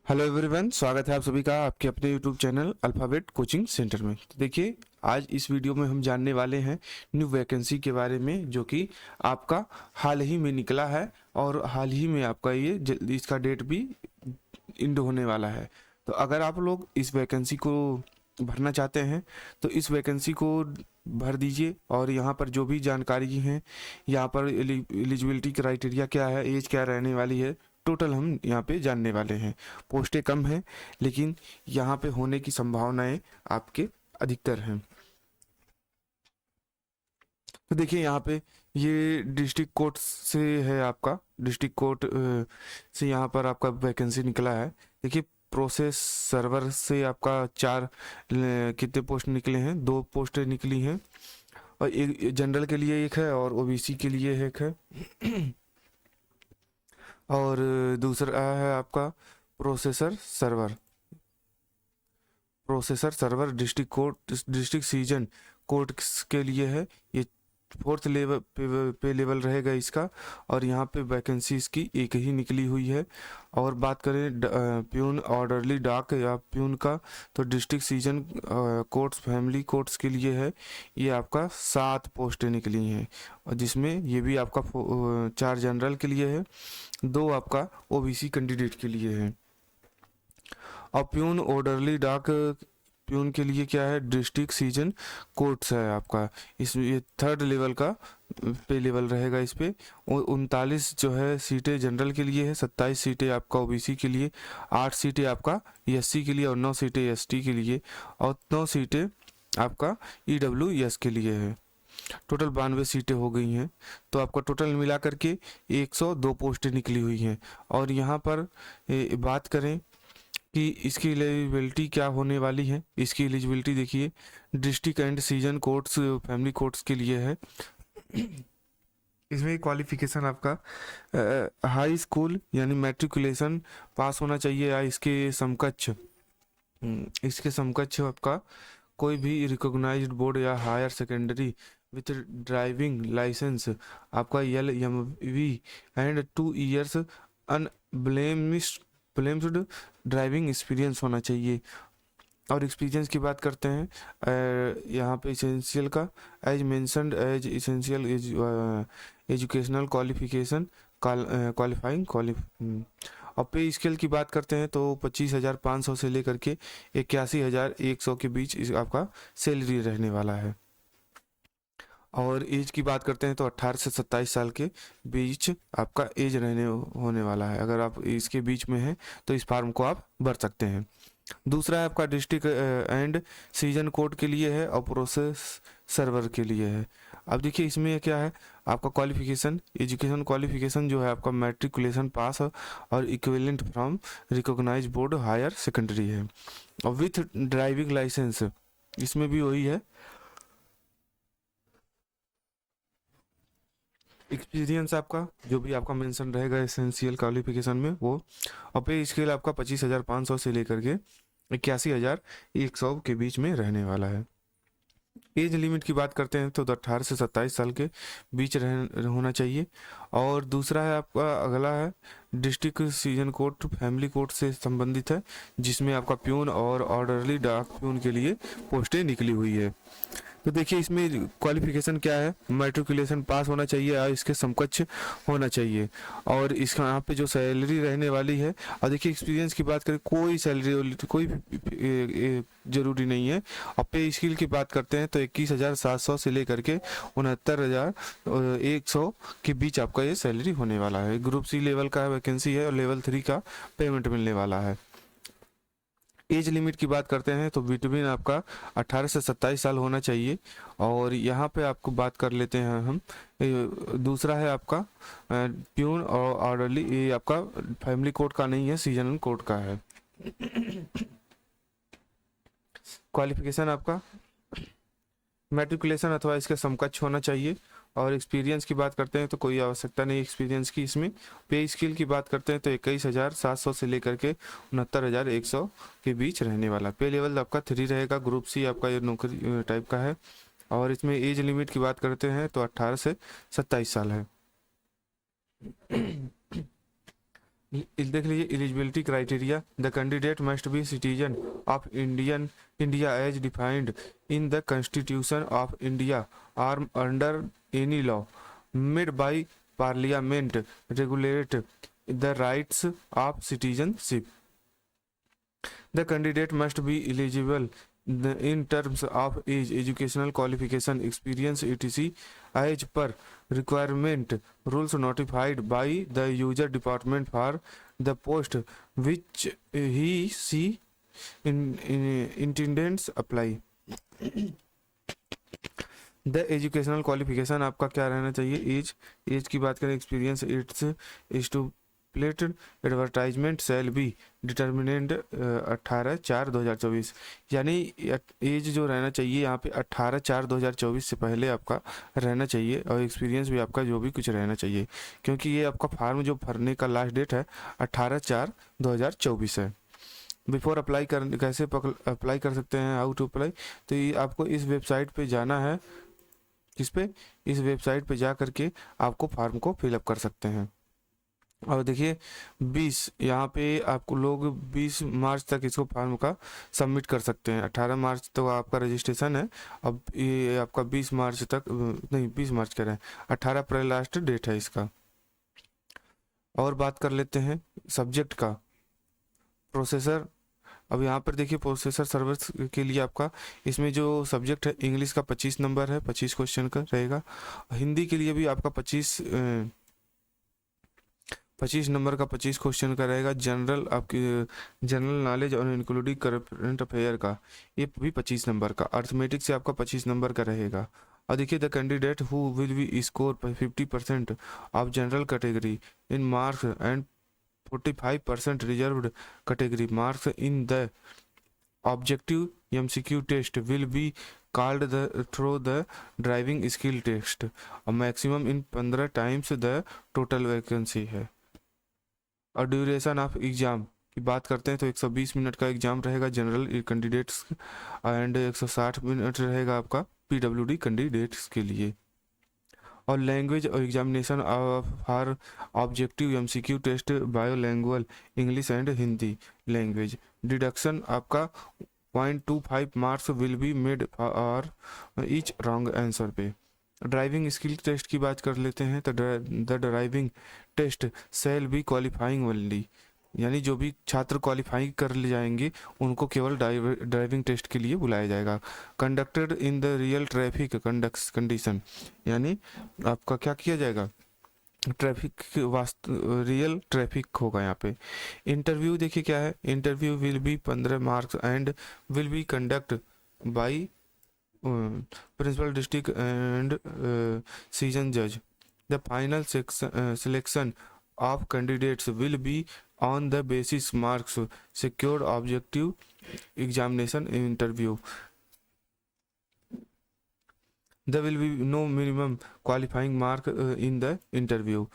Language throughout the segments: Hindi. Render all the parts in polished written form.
हेलो एवरीवन, स्वागत है आप सभी का आपके अपने YouTube channel alphabet coaching centre में। तो देखिए, आज इस वीडियो में हम जानने वाले हैं न्यू वैकेंसी के बारे में, जो कि आपका हाल ही में निकला है और हाल ही में आपका ये इसका डेट भी एंड होने वाला है। तो अगर आप लोग इस वैकेंसी को भरना चाहते हैं तो इस वैकेंसी को भर दीजिए। और यहाँ पर जो भी जानकारी है, यहाँ पर एलिजिबिलिटी क्राइटेरिया क्या है, एज क्या रहने वाली है, टोटल हम यहाँ पे जानने वाले हैं। पोस्टें कम हैं, लेकिन यहाँ पे होने की संभावनाएं आपके अधिकतर हैं। तो देखिए, यहाँ पे ये डिस्ट्रिक्ट कोर्ट से है, आपका डिस्ट्रिक्ट कोर्ट से यहाँ पर आपका वैकेंसी निकला है। देखिए, प्रोसेस सर्वर से आपका कितने पोस्ट निकले हैं, 2 पोस्टें निकली हैं, और एक जनरल के लिए एक है और ओबीसी के लिए एक है। और दूसरा है आपका processor server district court, district season court के लिए है। ये 4th लेवल पे लेवल रहेगा इसका, और यहाँ पे वैकेंसी इसकी एक ही निकली हुई है। और बात करें प्यून ऑर्डरली डाक या प्यून का, तो district season courts family courts के लिए है। ये आपका 7 पोस्टें निकली हैं, और जिसमें ये भी आपका 4 जनरल के लिए है, 2 आपका ओबीसी कैंडिडेट के लिए है। और प्यून ऑर्डरली डाक प्यून के लिए क्या है, डिस्ट्रिक्ट सीजन कोर्ट्स है आपका। इस ये 3rd लेवल का पे लेवल रहेगा इस पे। 39 जो है सीटें जनरल के लिए है, 27 सीटें आपका ओबीसी के लिए, 8 सीटें आपका एससी के लिए और 9 सीटें एसटी के लिए, और 9 सीटें आपका ईडब्ल्यूएस के लिए है। टोटल 92 सीटें हो गई हैं। तो आपका टोटल मिला करके 102 पोस्टें निकली हुई हैं। और यहाँ पर बात करें कि इसकी एलिजिबिलिटी क्या होने वाली है। इसकी एलिजिबिलिटी देखिए, district and session courts family courts के लिए है। इसमें क्वालिफिकेशन आपका हाई स्कूल यानी मैट्रिकुलेशन पास होना चाहिए, या इसके समकक्ष आपका कोई भी रिकॉग्नाइज्ड बोर्ड या higher secondary with driving licence आपका LMV and 2 years blamed driving experience होना चाहिए। और एक्सपीरियंस की बात करते हैं, यहाँ पे इसेंशियल का as mentioned as essential educational qualification qualifying और पे स्केल की बात करते हैं तो 25,500 से लेकर के 81,100 के बीच आपका सैलरी रहने वाला है। और एज की बात करते हैं तो 18 से 27 साल के बीच आपका एज रहने होने वाला है। अगर आप इसके बीच में हैं तो इस फार्म को आप भर सकते हैं। दूसरा है आपका डिस्ट्रिक्ट एंड सीजन कोड के लिए है, और प्रोसेस सर्वर के लिए है। अब देखिए, इसमें क्या है, आपका क्वालिफिकेशन एजुकेशन क्वालिफिकेशन जो है आपका मैट्रिकुलेशन पास और equivalent from recognize board higher secondary है। और विथ ड्राइविंग लाइसेंस इसमें भी वही है। एक्सपीरियंस आपका जो भी आपका मेंशन रहेगा एसेंशियल क्वालिफिकेशन में वो। और पे स्केल आपका 25,500 से लेकर के 81,100 के बीच में रहने वाला है। एज लिमिट की बात करते हैं तो 18 से 27 साल के बीच होना चाहिए। और दूसरा है आपका, अगला है district season court family court से संबंधित है, जिसमें आपका प्यून और ऑर्डरली डाक प्यून के लिए पोस्टें निकली हुई है। तो देखिए, इसमें क्वालिफिकेशन क्या है, मैट्रिकुलेशन पास होना चाहिए और इसके समकक्ष होना चाहिए। और इसका यहाँ पे जो सैलरी रहने वाली है, और देखिए एक्सपीरियंस की बात करें, कोई सैलरी कोई ज़रूरी नहीं है। और पे स्किल की बात करते हैं तो 21,700 से लेकर के 69,100 के बीच आपका ये सैलरी होने वाला है। ग्रुप सी लेवल का वैकेंसी है और लेवल 3 का पेमेंट मिलने वाला है। एज लिमिट की बात करते हैं तो बिटवीन आपका 18 से 27 साल होना चाहिए। और यहाँ पे आपको बात कर लेते हैं हम, दूसरा है आपका प्यून और ऑर्डरली, ये आपका फैमिली कोर्ट का नहीं है, सीजनल कोर्ट का है। क्वालिफिकेशन आपका मैट्रिकुलेशन अथवा इसके समकक्ष होना चाहिए। और एक्सपीरियंस की बात करते हैं तो कोई आवश्यकता नहीं एक्सपीरियंस की इसमें। पे स्किल की बात करते हैं तो 21,700 से लेकर के 69,100 के बीच रहने वाला। पे लेवल आपका 3 रहेगा, ग्रुप सी आपका ये नौकरी टाइप का है। और इसमें एज लिमिट की बात करते हैं तो 18 से 27 साल है। देख लीजिए eligibility criteria, the candidate must be citizen of India as defined in the constitution of India or under any law made by parliament regulate the rights of citizenship. The candidate must be eligible in terms of age, educational qualification, experience, etc. as per requirement rules notified by the user department for the post which she intends apply। The educational qualification आपका क्या रहना चाहिए, एज की बात करें, experience it's to plate advertisement shall be determinant 18/4/2024, यानी एज जो रहना चाहिए यहाँ पे 18/4/2024 से पहले आपका रहना चाहिए, और एक्सपीरियंस भी आपका जो भी कुछ रहना चाहिए, क्योंकि ये आपका फार्म जो भरने का लास्ट डेट है 18/4/2024 है। बिफोर अप्लाई कर कैसे अप्लाई कर सकते हैं, हाउ टू अप्लाई, तो ये आपको इस वेबसाइट पे जाना है, किस पे, इस वेबसाइट पे जा करके आपको फॉर्म को फिलअप कर सकते हैं। और देखिए 20 यहाँ पे आपको लोग 20 मार्च तक इसको फॉर्म का सबमिट कर सकते हैं। 18 मार्च तो आपका रजिस्ट्रेशन है, अब ये आपका 20 मार्च तक नहीं 20 मार्च कह रहे हैं, 18 अप्रैल लास्ट डेट है इसका। और बात कर लेते हैं सब्जेक्ट का, प्रोसेसर। अब यहाँ पर देखिए प्रोसेसर सर्विस के लिए आपका इसमें जो सब्जेक्ट है, इंग्लिश का 25 नंबर है, 25 क्वेश्चन का रहेगा। हिंदी के लिए भी आपका 25 नंबर का 25 क्वेश्चन का रहेगा। जनरल आपकी जनरल नॉलेज और इंक्लूडिंग करंट अफेयर का ये भी 25 नंबर का। अर्थमेटिक से आपका 25 नंबर का रहेगा। और देखिए the candidate who will be score 50% of general category in marks and 45% reserved category marks in the objective MCQ test will be called the through the driving skill test, और maximum in 15 times the total vacancy है। और ड्यूरेशन ऑफ एग्जाम की बात करते हैं तो 120 मिनट का एग्जाम रहेगा जनरल कैंडिडेट्स, एंड 160 मिनट रहेगा आपका PWD कैंडिडेट्स के लिए। और लैंग्वेज और examination for objective MCQ test बायोलैंग्वेज English and Hindi language. Deduction आपका 0.25 मार्क्स विल बी मेड और ईच रॉन्ग आंसर पे। ड्राइविंग स्किल टेस्ट की बात कर लेते हैं तो the driving test shall be qualifying only, यानी जो भी छात्र क्वालिफाई कर ले जाएंगे उनको केवल ड्राइविंग टेस्ट के लिए बुलाया जाएगा। Conducted in the real traffic condition, यानी आपका क्या किया जाएगा, ट्रैफिक रियल ट्रैफिक होगा यहाँ पे। इंटरव्यू देखिए क्या है, interview will be 15 marks and will be conduct by principal district and season judge. The final selection of candidates will be on the basis marks secured objective examination interview. There will be no minimum qualifying mark in the interview.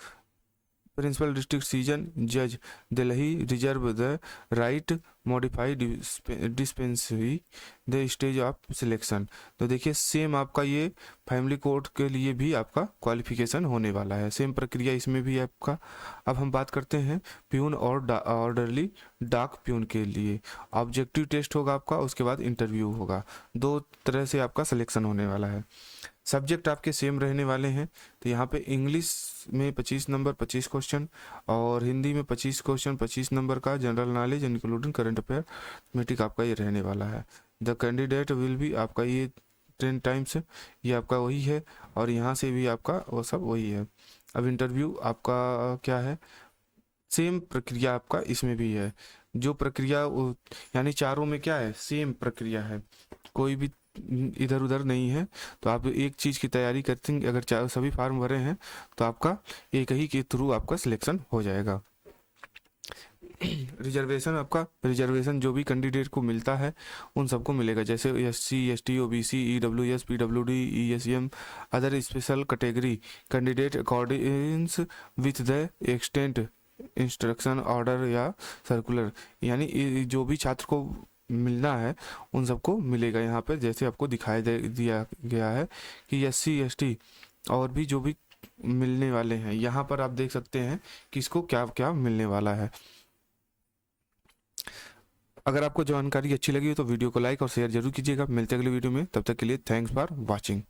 Principal District Season Judge Delhi reserve the right modify dispensary the stage of selection। तो देखिए सेम आपका ये फैमिली कोर्ट के लिए भी आपका क्वालिफिकेशन होने वाला है, सेम प्रक्रिया इसमें भी आपका। अब हम बात करते हैं प्यून और ऑर्डरली डाक प्यून के लिए। ऑब्जेक्टिव टेस्ट होगा आपका, उसके बाद इंटरव्यू होगा, 2 तरह से आपका सिलेक्शन होने वाला है। सब्जेक्ट आपके सेम रहने वाले हैं, तो यहाँ पे इंग्लिश में 25 नंबर 25 क्वेश्चन, और हिंदी में 25 क्वेश्चन 25 नंबर का, general knowledge including current affair matric आपका ये रहने वाला है। द कैंडिडेट विल भी आपका ये 10 टाइम्स ये आपका वही है, और यहाँ से भी आपका वो सब वही है। अब इंटरव्यू आपका क्या है, सेम प्रक्रिया आपका इसमें भी है, जो प्रक्रिया यानी चारों में क्या है, सेम प्रक्रिया है, कोई भी इधर उधर नहीं है। तो आप एक चीज़ की तैयारी करते हैं, अगर चाहे सभी फार्म भरे हैं तो आपका एक ही के थ्रू आपका सिलेक्शन हो जाएगा। रिजर्वेशन आपका रिजर्वेशन जो भी कैंडिडेट को मिलता है उन सबको मिलेगा, जैसे SC ST OBC EWS PWD ESM other special category candidate according with the extent instruction order या सर्कुलर, यानी जो भी छात्र को मिलना है उन सबको मिलेगा यहाँ पर, जैसे आपको दिखाई दिया गया है कि SC ST और भी जो भी मिलने वाले हैं। यहाँ पर आप देख सकते हैं कि इसको क्या क्या मिलने वाला है। अगर आपको जानकारी अच्छी लगी हो तो वीडियो को लाइक और शेयर जरूर कीजिएगा। मिलते हैं अगले वीडियो में, तब तक के लिए थैंक्स फॉर वॉचिंग।